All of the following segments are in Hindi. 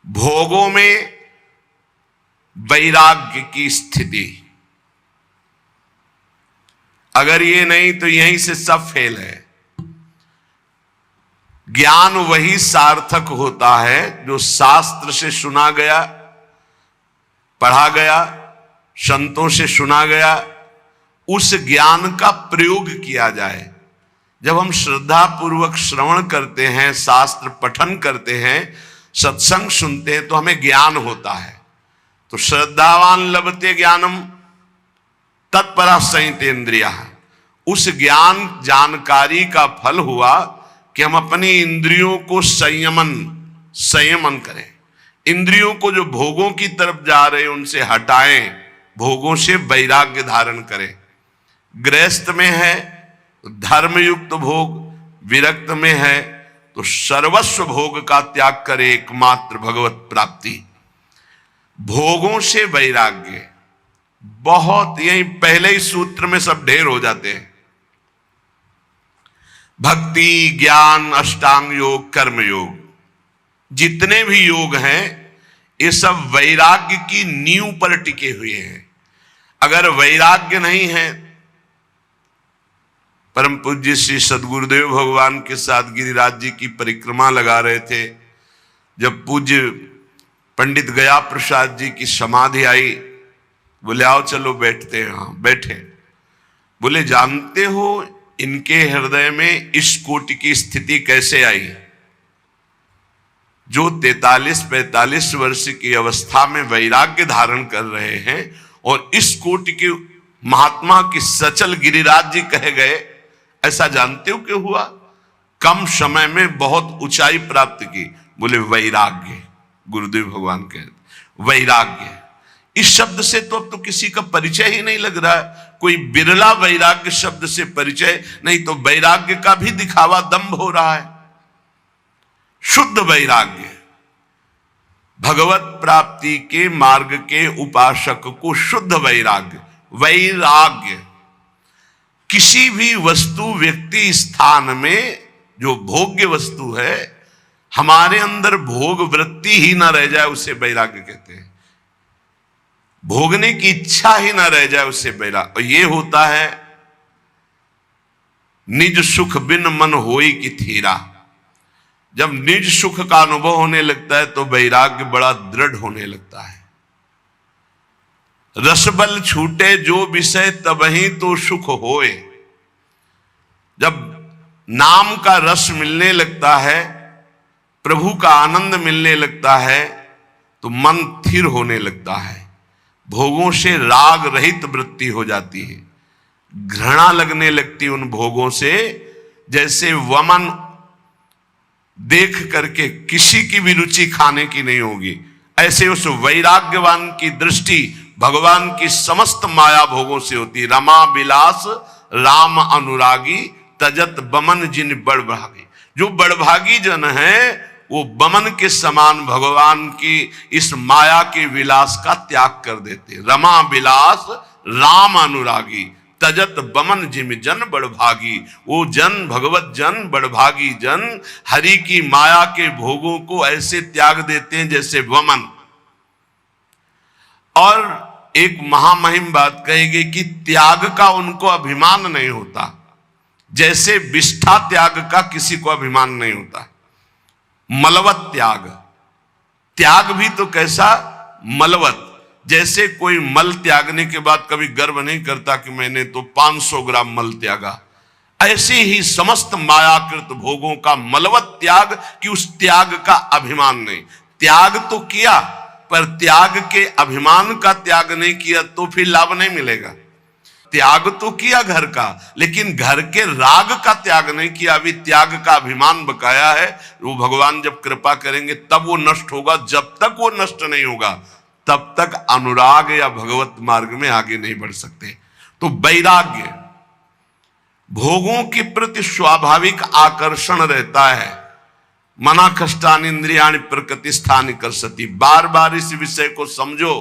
भोगों में वैराग्य की स्थिति। अगर ये नहीं तो यहीं से सब फेल है। ज्ञान वही सार्थक होता है जो शास्त्र से सुना गया, पढ़ा गया, संतों से सुना गया, उस ज्ञान का प्रयोग किया जाए। जब हम श्रद्धा पूर्वक श्रवण करते हैं, शास्त्र पठन करते हैं, सत्संग सुनते हैं, तो हमें ज्ञान होता है। तो श्रद्धावान लभते ज्ञानम तत्परा संयतेन्द्रिया। उस ज्ञान जानकारी का फल हुआ कि हम अपनी इंद्रियों को संयमन करें। इंद्रियों को जो भोगों की तरफ जा रहे उनसे हटाएं, भोगों से वैराग्य धारण करें। गृहस्थ में है तो धर्मयुक्त भोग, विरक्त में है तो सर्वस्व भोग का त्याग करे, एकमात्र भगवत प्राप्ति। भोगों से वैराग्य बहुत, यही पहले ही सूत्र में सब ढेर हो जाते हैं। भक्ति, ज्ञान, अष्टांग योग, कर्म योग, जितने भी योग हैं ये सब वैराग्य की नींव पर टिके हुए हैं। अगर वैराग्य नहीं है, परम पूज्य श्री सद्गुरुदेव भगवान के साथ गिरिराज जी की परिक्रमा लगा रहे थे, जब पूज्य पंडित गया प्रसाद जी की समाधि आई, बोले आओ चलो बैठते हैं। हाँ बैठे। बोले जानते हो इनके हृदय में इस कोटि की स्थिति कैसे आई? जो 43-45 वर्ष की अवस्था में वैराग्य धारण कर रहे हैं और इस कोटि के महात्मा की सचल गिरिराज जी कहे गए, ऐसा जानते हो क्यों हुआ? कम समय में बहुत ऊंचाई प्राप्त की। बोले वैराग्य। गुरुदेव भगवान कहते वैराग्य। इस शब्द से तो अब तो किसी का परिचय ही नहीं लग रहा है। कोई बिरला वैराग्य शब्द से परिचय, नहीं तो वैराग्य का भी दिखावा, दंभ हो रहा है। शुद्ध वैराग्य, भगवत प्राप्ति के मार्ग के उपासक को शुद्ध वैराग्य। वैराग्य किसी भी वस्तु, व्यक्ति, स्थान में जो भोग्य वस्तु है, हमारे अंदर भोग वृत्ति ही ना रह जाए उसे वैराग्य कहते हैं। भोगने की इच्छा ही ना रह जाए उसे वैराग्य। और ये होता है निज सुख बिन मन होई की थीरा। जब निज सुख का अनुभव होने लगता है तो वैराग्य बड़ा दृढ़ होने लगता है। रसबल छूटे जो विषय तबही तो सुख होए। जब नाम का रस मिलने लगता है, प्रभु का आनंद मिलने लगता है, तो मन स्थिर होने लगता है। भोगों से राग रहित वृत्ति हो जाती है। घृणा लगने लगती उन भोगों से, जैसे वमन देख करके किसी की भी रुचि खाने की नहीं होगी, ऐसे उस वैराग्यवान की दृष्टि भगवान की समस्त माया भोगों से होती। रमा विलास राम अनुरागी तजत बमन जिन बड़भागी। जो बड़भागी जन है वो बमन के समान भगवान की इस माया के विलास का त्याग कर देते। रमा विलास राम अनुरागी तजत बमन जिम जन बड़भागी। वो जन, भगवत जन, बड़भागी जन हरि की माया के भोगों को ऐसे त्याग देते हैं जैसे वमन। और एक महामहिम बात कहेगी कि त्याग का उनको अभिमान नहीं होता, जैसे विष्ठा त्याग का किसी को अभिमान नहीं होता। मलवत त्याग, त्याग भी तो कैसा मलवत, जैसे कोई मल त्यागने के बाद कभी गर्व नहीं करता कि मैंने तो 500 ग्राम मल त्यागा। ऐसे ही समस्त मायाकृत भोगों का मलवत त्याग, कि उस त्याग का अभिमान नहीं। त्याग तो किया पर त्याग के अभिमान का त्याग नहीं किया तो फिर लाभ नहीं मिलेगा। त्याग तो किया घर का, लेकिन घर के राग का त्याग नहीं किया। अभी त्याग का अभिमान बकाया है। वो भगवान जब कृपा करेंगे तब वो नष्ट होगा। जब तक वो नष्ट नहीं होगा तब तक अनुराग या भगवत मार्ग में आगे नहीं बढ़ सकते। तो वैराग्य, भोगों के प्रति स्वाभाविक आकर्षण रहता है। मना कष्टानि इंद्रियाणि प्रकृति स्थानि कर्षति। बार बार इस विषय को समझो,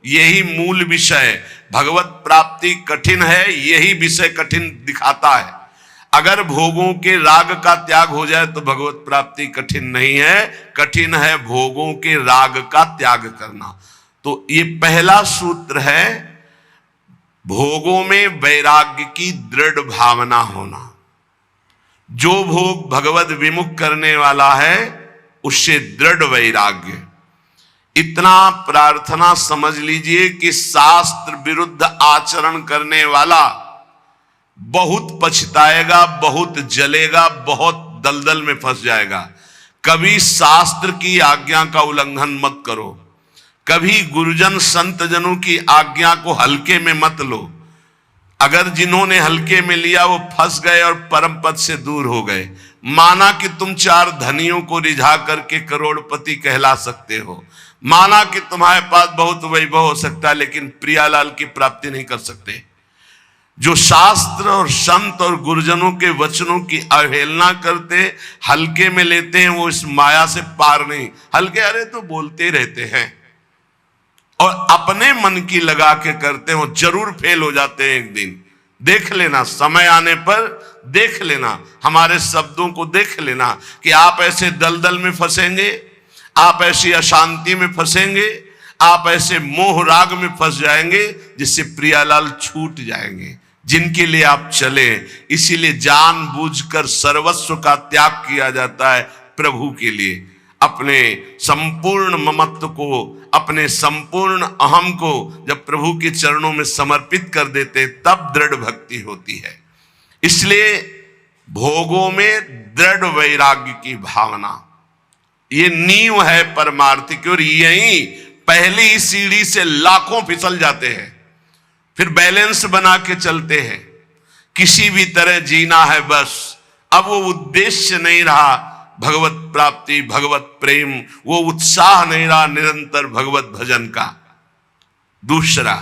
यही मूल विषय। भगवत प्राप्ति कठिन है, यही विषय कठिन दिखाता है। अगर भोगों के राग का त्याग हो जाए तो भगवत प्राप्ति कठिन नहीं है, कठिन है भोगों के राग का त्याग करना। तो ये पहला सूत्र है, भोगों में वैराग्य की दृढ़ भावना होना। जो भोग भगवत विमुख करने वाला है उससे दृढ़ वैराग्य। इतना प्रार्थना समझ लीजिए कि शास्त्र विरुद्ध आचरण करने वाला बहुत पछताएगा, बहुत जलेगा, बहुत दलदल में फंस जाएगा। कभी शास्त्र की आज्ञा का उल्लंघन मत करो, कभी गुरुजन संत जनों की आज्ञा को हल्के में मत लो। अगर जिन्होंने हल्के में लिया वो फंस गए और परम पद से दूर हो गए। माना कि तुम 4 धनियों को रिझा करके करोड़पति कहला सकते हो, माना कि तुम्हारे पास बहुत वैभव हो सकता है, लेकिन प्रियालाल की प्राप्ति नहीं कर सकते। जो शास्त्र और संत और गुरुजनों के वचनों की अवहेलना करते, हल्के में लेते हैं, वो इस माया से पार नहीं। हल्के अरे तो बोलते रहते हैं, और अपने मन की लगा के करते हैं, वो जरूर फेल हो जाते हैं एक दिन। देख लेना, समय आने पर देख लेना, हमारे शब्दों को देख लेना कि आप ऐसे दलदल में फंसेंगे, आप ऐसी अशांति में फंसेंगे, आप ऐसे मोह राग में फंस जाएंगे जिससे प्रियालाल छूट जाएंगे, जिनके लिए आप चले। इसीलिए जानबूझकर सर्वस्व का त्याग किया जाता है प्रभु के लिए। अपने संपूर्ण ममत्व को, अपने संपूर्ण अहम को जब प्रभु के चरणों में समर्पित कर देते, तब दृढ़ भक्ति होती है। इसलिए भोगों में दृढ़ वैराग्य की भावना, ये नींव है परमार्थ की। और यही पहली ही सीढ़ी से लाखों फिसल जाते हैं, फिर बैलेंस बना के चलते हैं। किसी भी तरह जीना है बस, अब वो उद्देश्य नहीं रहा भगवत प्राप्ति, भगवत प्रेम, वो उत्साह नहीं रहा निरंतर भगवत भजन का। दूसरा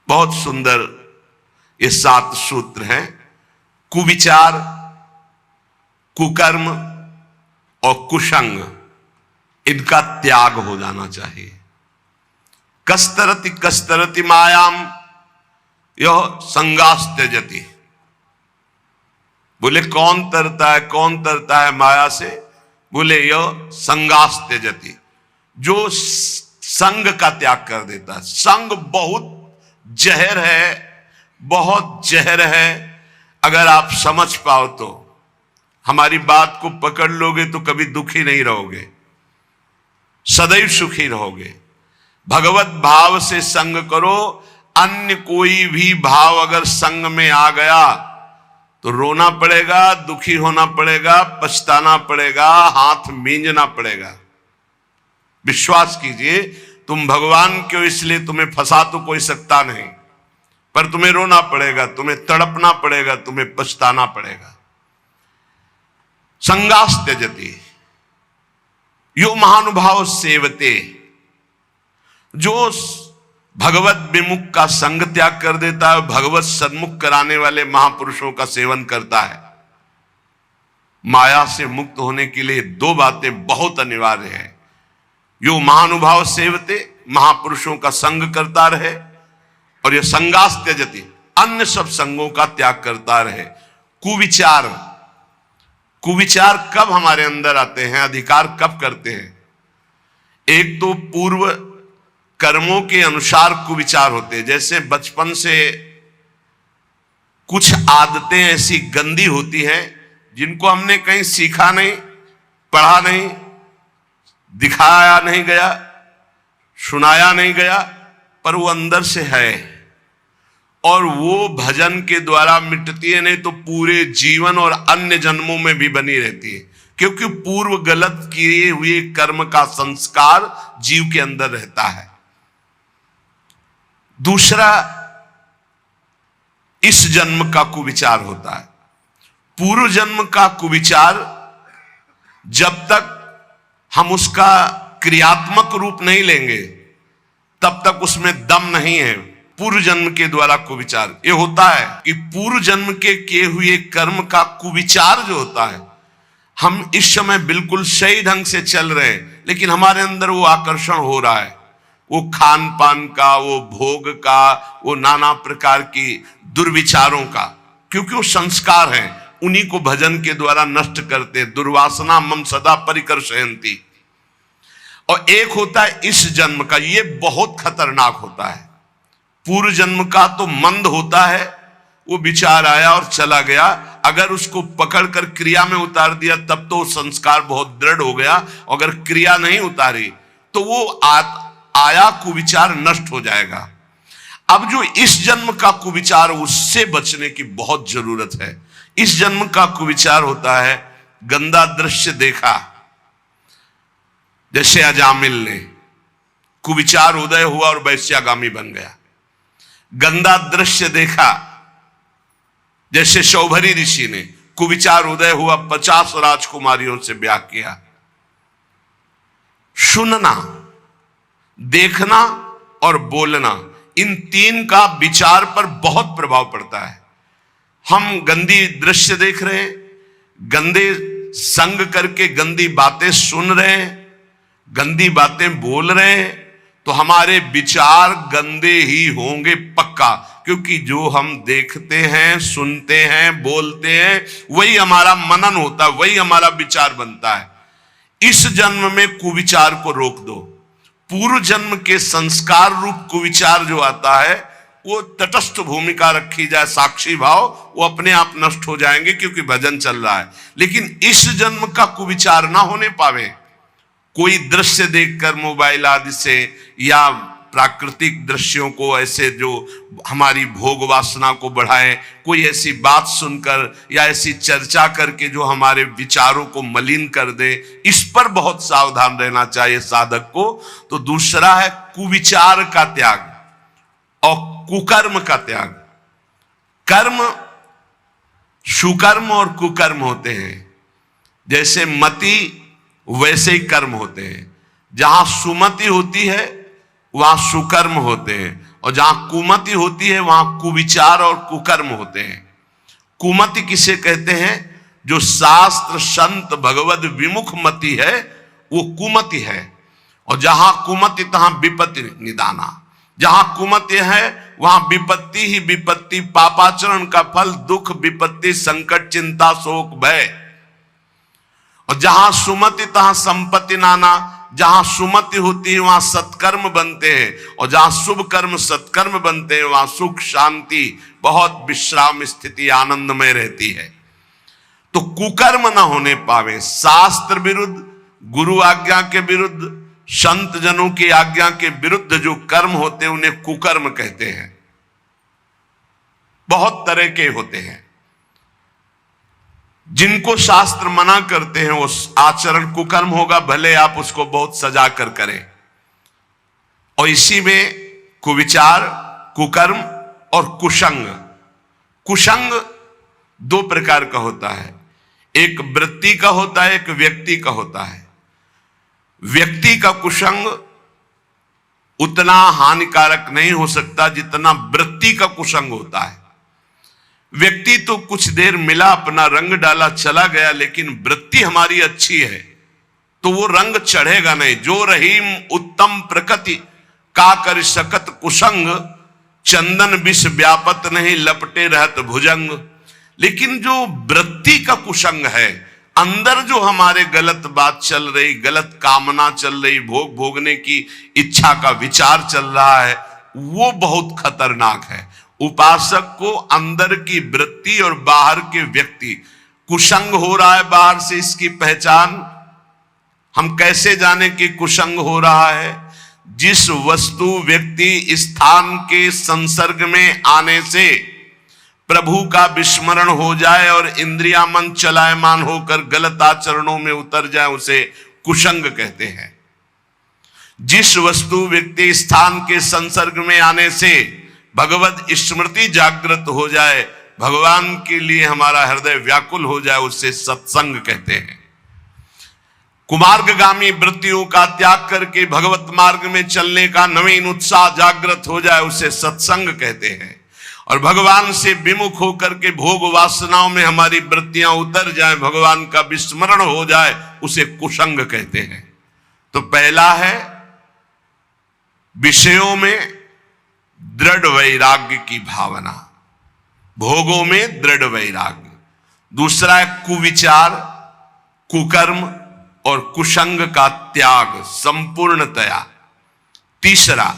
बहुत सुंदर ये 7 सूत्र हैं। कुविचार, कुकर्म और कुसंग, इनका त्याग हो जाना चाहिए। कस्तरति कस्तरति मायाम यह संगास त्यजति। बोले कौन तरता है, कौन तरता है माया से? बोले यह संगास त्यजति, जो संग का त्याग कर देता है। संग बहुत जहर है, बहुत जहर है। अगर आप समझ पाओ तो, हमारी बात को पकड़ लोगे तो कभी दुखी नहीं रहोगे, सदैव सुखी रहोगे। भगवत भाव से संग करो। अन्य कोई भी भाव अगर संग में आ गया तो रोना पड़ेगा, दुखी होना पड़ेगा, पछताना पड़ेगा, हाथ मींजना पड़ेगा। विश्वास कीजिए, तुम भगवान के हो इसलिए तुम्हें फंसा तो कोई सकता नहीं, पर तुम्हें रोना पड़ेगा, तुम्हें तड़पना पड़ेगा, तुम्हें पछताना पड़ेगा। संगास त्यजति यो महानुभाव सेवते, जो भगवत विमुख का संग त्याग कर देता है, भगवत सन्मुख कराने वाले महापुरुषों का सेवन करता है। माया से मुक्त होने के लिए 2 बातें बहुत अनिवार्य है। यो महानुभाव सेवते, महापुरुषों का संग करता रहे, और यह संगास त्यजति, अन्य सब संगों का त्याग करता रहे। कुविचार, कुविचार कब हमारे अंदर आते हैं, अधिकार कब करते हैं? एक तो पूर्व कर्मों के अनुसार कुविचार होते हैं। जैसे बचपन से कुछ आदतें ऐसी गंदी होती हैं जिनको हमने कहीं सीखा नहीं, पढ़ा नहीं, दिखाया नहीं गया, सुनाया नहीं गया, पर वो अंदर से है, और वो भजन के द्वारा मिटती है, नहीं तो पूरे जीवन और अन्य जन्मों में भी बनी रहती है, क्योंकि पूर्व गलत किए हुए कर्म का संस्कार जीव के अंदर रहता है। दूसरा, इस जन्म का कुविचार होता है। पूर्व जन्म का कुविचार जब तक हम उसका क्रियात्मक रूप नहीं लेंगे तब तक उसमें दम नहीं है। पूर्व जन्म के द्वारा कुविचार ये होता है कि पूर्व जन्म के किए हुए कर्म का कुविचार जो होता है, हम इस समय बिल्कुल सही ढंग से चल रहे हैं, लेकिन हमारे अंदर वो आकर्षण हो रहा है, वो खान पान का, वो भोग का, वो नाना प्रकार की दुर्विचारों का। क्योंकि वो संस्कार हैं, उन्हीं को भजन के द्वारा नष्ट करते। दुर्वासना मम सदा परिकर्षयन्ति। और एक होता है इस जन्म का, ये बहुत खतरनाक होता है। पूर्व जन्म का तो मंद होता है, वो विचार आया और चला गया, अगर उसको पकड़कर क्रिया में उतार दिया तब तो संस्कार बहुत दृढ़ हो गया, अगर क्रिया नहीं उतारी तो वो आया कुविचार नष्ट हो जाएगा। अब जो इस जन्म का कुविचार, उससे बचने की बहुत जरूरत है। इस जन्म का कुविचार होता है गंदा दृश्य देखा, जैसे अजामिल ने कुविचार उदय हुआ और वैश्यागामी बन गया। गंदा दृश्य देखा, जैसे शौभरी ऋषि ने कुविचार उदय हुआ, 50 राजकुमारियों से ब्याह किया। सुनना, देखना और बोलना, इन तीन का विचार पर बहुत प्रभाव पड़ता है। हम गंदी दृश्य देख रहे हैं, गंदे संग करके गंदी बातें सुन रहे हैं, गंदी बातें बोल रहे हैं, तो हमारे विचार गंदे ही होंगे पक्का। क्योंकि जो हम देखते हैं, सुनते हैं, बोलते हैं, वही हमारा मनन होता है, वही हमारा विचार बनता है। इस जन्म में कुविचार को रोक दो। पूर्व जन्म के संस्कार रूप कुविचार जो आता है, वो तटस्थ भूमिका रखी जाए, साक्षी भाव, वो अपने आप नष्ट हो जाएंगे क्योंकि भजन चल रहा है। लेकिन इस जन्म का कुविचार ना होने पावे, कोई दृश्य देखकर मोबाइल आदि से या प्राकृतिक दृश्यों को ऐसे जो हमारी भोग वासना को बढ़ाए, कोई ऐसी बात सुनकर या ऐसी चर्चा करके जो हमारे विचारों को मलिन कर दे, इस पर बहुत सावधान रहना चाहिए साधक को। तो दूसरा है कुविचार का त्याग और कुकर्म का त्याग। कर्म सुकर्म और कुकर्म होते हैं, जैसे मति वैसे ही कर्म होते हैं। जहां सुमति होती है वहां सुकर्म होते हैं, और जहां कुमति होती है वहां कुविचार और कुकर्म होते हैं। कुमति किसे कहते हैं? जो शास्त्र संत भगवद विमुख मति है वो कुमति है। और जहां कुमति तहां विपत्ति निदाना। जहां कुमति है वहां विपत्ति ही विपत्ति, पापाचरण का फल दुख, विपत्ति, संकट, चिंता, शोक, भय। और जहां सुमति तहां संपत्ति नाना। जहां सुमति होती है वहां सत्कर्म बनते हैं, और जहां शुभ कर्म सत्कर्म बनते हैं वहां सुख शांति, बहुत विश्राम स्थिति आनंदमय रहती है। तो कुकर्म ना होने पावे। शास्त्र विरुद्ध, गुरु आज्ञा के विरुद्ध, संत जनों की आज्ञा के विरुद्ध जो कर्म होते हैं उन्हें कुकर्म कहते हैं। बहुत तरह के होते हैं। जिनको शास्त्र मना करते हैं वो आचरण कुकर्म होगा, भले आप उसको बहुत सजा कर करें। और इसी में कुविचार, कुकर्म और कुसंग। कुसंग दो प्रकार का होता है, एक वृत्ति का होता है, एक व्यक्ति का होता है। व्यक्ति का कुसंग उतना हानिकारक नहीं हो सकता जितना वृत्ति का कुसंग होता है। व्यक्ति तो कुछ देर मिला, अपना रंग डाला, चला गया, लेकिन वृत्ति हमारी अच्छी है तो वो रंग चढ़ेगा नहीं। जो रहीम उत्तम प्रकृति का कर सकत कुसंग, चंदन विष व्यापत नहीं लपटे रहत भुजंग। लेकिन जो वृत्ति का कुसंग है, अंदर जो हमारे गलत बात चल रही, गलत कामना चल रही, भोग भोगने की इच्छा का विचार चल रहा है, वो बहुत खतरनाक है। उपासक को अंदर की वृत्ति और बाहर के व्यक्ति, कुसंग हो रहा है बाहर से, इसकी पहचान हम कैसे जाने कि कुसंग हो रहा है? जिस वस्तु व्यक्ति स्थान के संसर्ग में आने से प्रभु का विस्मरण हो जाए और इंद्रिया मन चलायमान होकर गलत आचरणों में उतर जाए, उसे कुसंग कहते हैं। जिस वस्तु व्यक्ति स्थान के संसर्ग में आने से भगवत स्मृति जागृत हो जाए, भगवान के लिए हमारा हृदय व्याकुल हो जाए, उसे सत्संग कहते हैं। कुमार्गगामी वृत्तियों का त्याग करके भगवत मार्ग में चलने का नवीन उत्साह जागृत हो जाए, उसे सत्संग कहते हैं। और भगवान से विमुख होकर के भोग वासनाओं में हमारी वृत्तियां उतर जाए, भगवान का विस्मरण हो जाए, उसे कुसंग कहते हैं। तो पहला है विषयों में दृढ़ वैराग्य की भावना। भोगों में दृढ़ वैराग्य। दूसरा है कुविचार, कुकर्म और कुसंग का त्याग संपूर्णतया। तीसरा,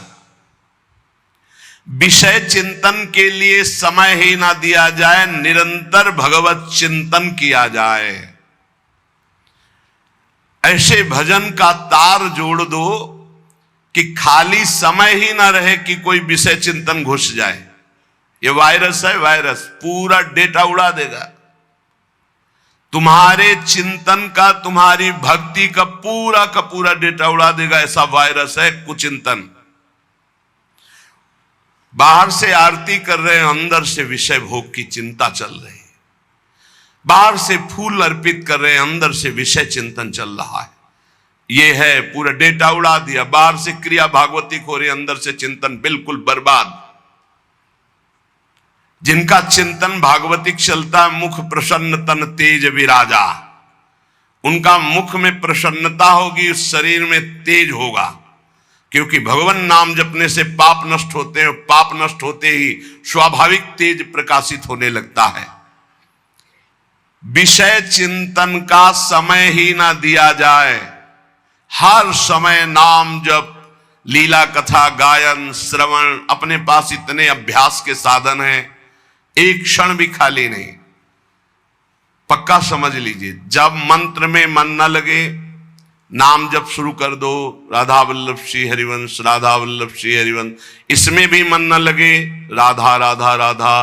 विषय चिंतन के लिए समय ही ना दिया जाए, निरंतर भगवत चिंतन किया जाए। ऐसे भजन का तार जोड़ दो कि खाली समय ही ना रहे कि कोई विषय चिंतन घुस जाए। ये वायरस है, वायरस पूरा डेटा उड़ा देगा तुम्हारे चिंतन का, तुम्हारी भक्ति का पूरा डेटा उड़ा देगा। ऐसा वायरस है कुचिंतन। बाहर से आरती कर रहे हैं, अंदर से विषय भोग की चिंता चल रही है। बाहर से फूल अर्पित कर रहे हैं, अंदर से विषय चिंतन चल रहा है। ये है पूरा डेटा उड़ा दिया। बाहर से क्रिया भागवतिक हो रही, अंदर से चिंतन बिल्कुल बर्बाद। जिनका चिंतन भागवतिक चलता है, मुख प्रसन्न तन तेज विराजा, उनका मुख में प्रसन्नता होगी, उस शरीर में तेज होगा। क्योंकि भगवान नाम जपने से पाप नष्ट होते हैं, पाप नष्ट होते ही स्वाभाविक तेज प्रकाशित होने लगता है। विषय चिंतन का समय ही ना दिया जाए। हर समय नाम जप, लीला कथा गायन श्रवण, अपने पास इतने अभ्यास के साधन हैं, एक क्षण भी खाली नहीं। पक्का समझ लीजिए, जब मंत्र में मन न लगे, नाम जप शुरू कर दो, राधा वल्लभ श्री हरिवंश, राधा वल्लभ श्री हरिवंश। इसमें भी मन न लगे, राधा राधा राधा।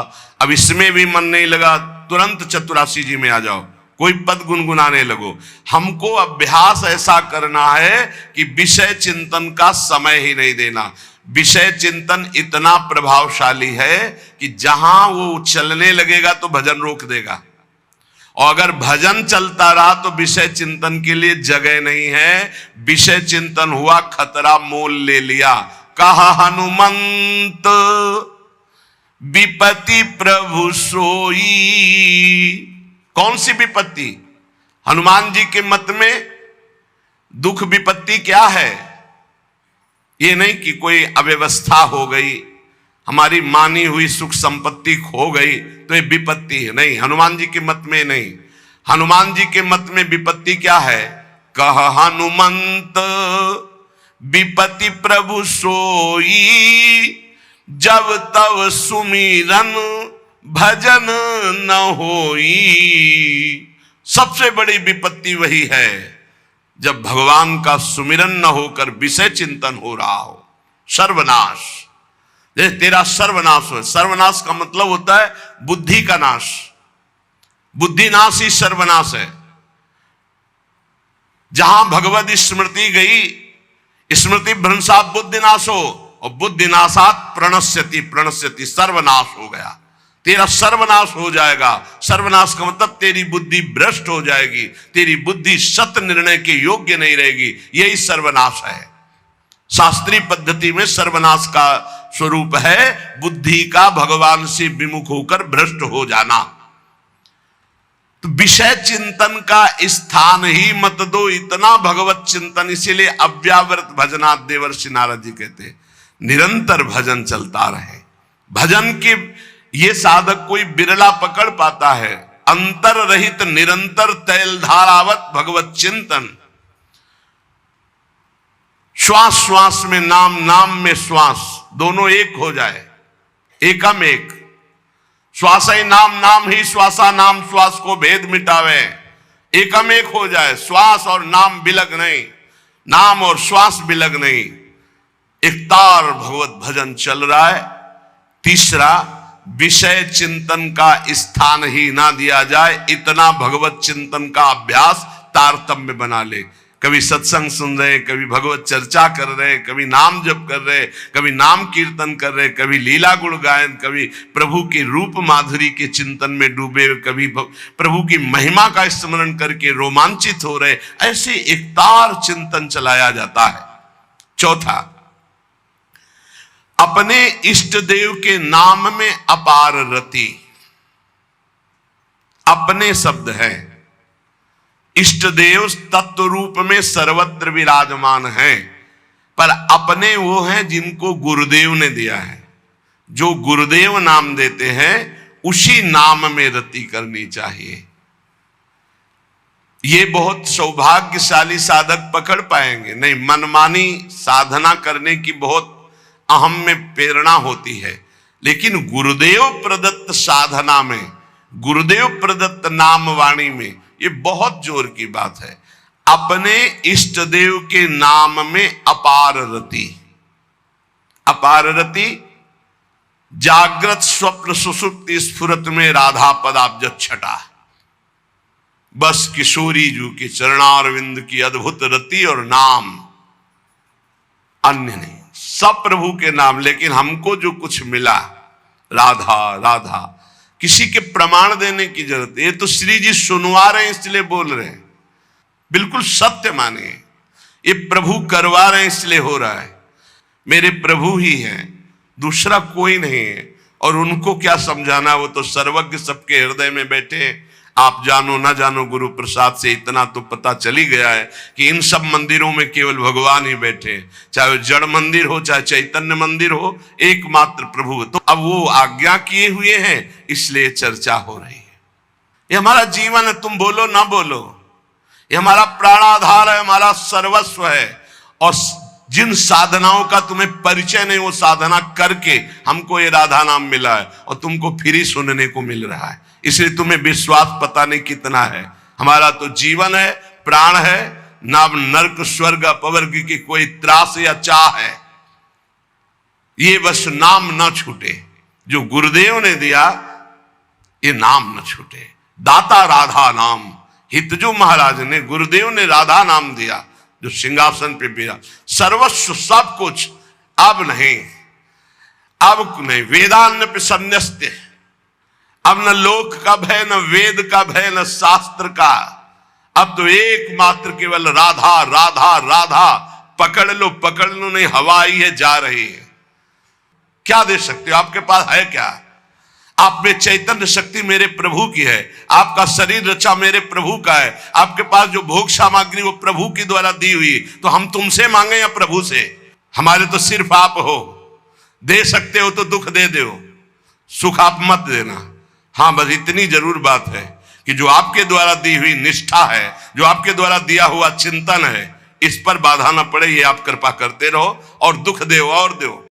अब इसमें भी मन नहीं लगा, तुरंत चतुरासी जी में आ जाओ, कोई पद गुनगुनाने लगो। हमको अभ्यास ऐसा करना है कि विषय चिंतन का समय ही नहीं देना। विषय चिंतन इतना प्रभावशाली है कि जहां वो चलने लगेगा तो भजन रोक देगा, और अगर भजन चलता रहा तो विषय चिंतन के लिए जगह नहीं है। विषय चिंतन हुआ, खतरा मोल ले लिया। कहा हनुमंत विपत्ति प्रभु सोई। कौन सी विपत्ति? हनुमान जी के मत में दुख विपत्ति क्या है? ये नहीं कि कोई अव्यवस्था हो गई, हमारी मानी हुई सुख संपत्ति खो गई तो ये विपत्ति है। नहीं, हनुमान जी के मत में नहीं। हनुमान जी के मत में विपत्ति क्या है? कह हनुमंत विपत्ति प्रभु सोई, जब तब सुमिरन भजन न होई। सबसे बड़ी विपत्ति वही है जब भगवान का सुमिरन न होकर विषय चिंतन हो रहा हो। सर्वनाश, तेरा सर्वनाश हो। सर्वनाश का मतलब होता है बुद्धि का नाश। बुद्धि नाश ही सर्वनाश है। जहां भगवत स्मृति गई, स्मृति भ्रंशा बुद्धिनाश हो, और बुद्धिनाशात प्रणश्यति, प्रणश्यति सर्वनाश हो गया। तेरा सर्वनाश हो जाएगा। सर्वनाश का मतलब तेरी बुद्धि भ्रष्ट हो जाएगी, तेरी बुद्धि सत निर्णय के योग्य नहीं रहेगी। यही सर्वनाश है। शास्त्रीय पद्धति में सर्वनाश का स्वरूप है बुद्धि का भगवान से विमुख होकर भ्रष्ट हो जाना। तो विषय चिंतन का स्थान ही मत दो, इतना भगवत चिंतन। इसीलिए अव्यावृत भजनात् देवर्षि नारद जी कहते हैं, निरंतर भजन चलता रहे। भजन के ये साधक कोई बिरला पकड़ पाता है। अंतर रहित निरंतर तैलधारावत भगवत चिंतन। श्वास श्वास में नाम, नाम में श्वास, दोनों एक हो जाए, एकम एक। श्वास ही नाम, नाम ही श्वासा, नाम श्वास को भेद मिटावे। एकम एक हो जाए, श्वास और नाम बिलग नहीं, नाम और श्वास बिलग नहीं। एकतार भगवत भजन चल रहा है। तीसरा, विषय चिंतन का स्थान ही ना दिया जाए, इतना भगवत चिंतन का अभ्यास तारतम्य बना ले। कभी सत्संग सुन रहे, कभी भगवत चर्चा कर रहे, कभी नाम जप कर रहे, कभी नाम कीर्तन कर रहे, कभी लीला गुण गायन, कभी प्रभु के रूप माधुरी के चिंतन में डूबे, कभी प्रभु की महिमा का स्मरण करके रोमांचित हो रहे। ऐसे एकतार चिंतन चलाया जाता है। चौथा, अपने इष्ट देव के नाम में अपार रति। अपने शब्द है, इष्ट देव तत्व रूप में सर्वत्र विराजमान हैं, पर अपने वो हैं जिनको गुरुदेव ने दिया है। जो गुरुदेव नाम देते हैं उसी नाम में रति करनी चाहिए। ये बहुत सौभाग्यशाली साधक पकड़ पाएंगे, नहीं मनमानी साधना करने की बहुत अहम में प्रेरणा होती है। लेकिन गुरुदेव प्रदत्त साधना में, गुरुदेव प्रदत्त नाम वाणी में ये बहुत जोर की बात है। अपने इष्ट देव के नाम में अपार रति, अपार रति जागृत स्वप्न सुसुप्ति स्फुरत में राधा पदाब्ज छटा। बस किशोरी जू के चरणारविंद की अद्भुत रति और नाम, अन्य नहीं, सब प्रभु के नाम। लेकिन हमको जो कुछ मिला राधा राधा, किसी के प्रमाण देने की जरूरत, ये तो श्री जी सुनवा रहे हैं इसलिए बोल रहे हैं, बिल्कुल सत्य माने। ये प्रभु करवा रहे हैं इसलिए हो रहा है। मेरे प्रभु ही हैं, दूसरा कोई नहीं है। और उनको क्या समझाना, वो तो सर्वज्ञ सबके हृदय में बैठे। आप जानो ना जानो, गुरु प्रसाद से इतना तो पता चली गया है कि इन सब मंदिरों में केवल भगवान ही बैठे, चाहे जड़ मंदिर हो चाहे चैतन्य मंदिर हो, एकमात्र प्रभु। तो अब वो आज्ञा किए हुए हैं इसलिए चर्चा हो रही है। ये हमारा जीवन है, तुम बोलो ना बोलो, ये हमारा प्राणाधार है, हमारा सर्वस्व है। और जिन साधनाओं का तुम्हें परिचय नहीं, वो साधना करके हमको ये राधा नाम मिला है और तुमको फ्री सुनने को मिल रहा है। इसलिए तुम्हें विश्वास पता नहीं कितना है। हमारा तो जीवन है, प्राण है, ना नर्क स्वर्ग अपवर्ग की कोई त्रास या चाह है। ये बस नाम न छूटे, जो गुरुदेव ने दिया ये नाम न छूटे। दाता राधा नाम, हितजो महाराज ने, गुरुदेव ने राधा नाम दिया, जो सिंहासन पे बिरा, सर्वस्व सब कुछ। अब नहीं, अब नहीं, वेदान्न पे संन्यस्त। अब न लोक का भय, न वेद का भय, न शास्त्र का। अब तो एकमात्र केवल राधा राधा राधा। पकड़ लो पकड़ लो, नहीं हवा ही है, जा रही है। क्या दे सकते हो? आपके पास है क्या? आप में चैतन्य शक्ति मेरे प्रभु की है, आपका शरीर रचा मेरे प्रभु का है, आपके पास जो भोग सामग्री वो प्रभु की द्वारा दी हुई। तो हम तुमसे मांगे या प्रभु से? हमारे तो सिर्फ आप हो। दे सकते हो तो दुख दे दो, सुख आप मत देना। हाँ, बस इतनी जरूर बात है कि जो आपके द्वारा दी हुई निष्ठा है, जो आपके द्वारा दिया हुआ चिंतन है, इस पर बाधा न पड़े। ये आप कृपा करते रहो और दुख दो और दो।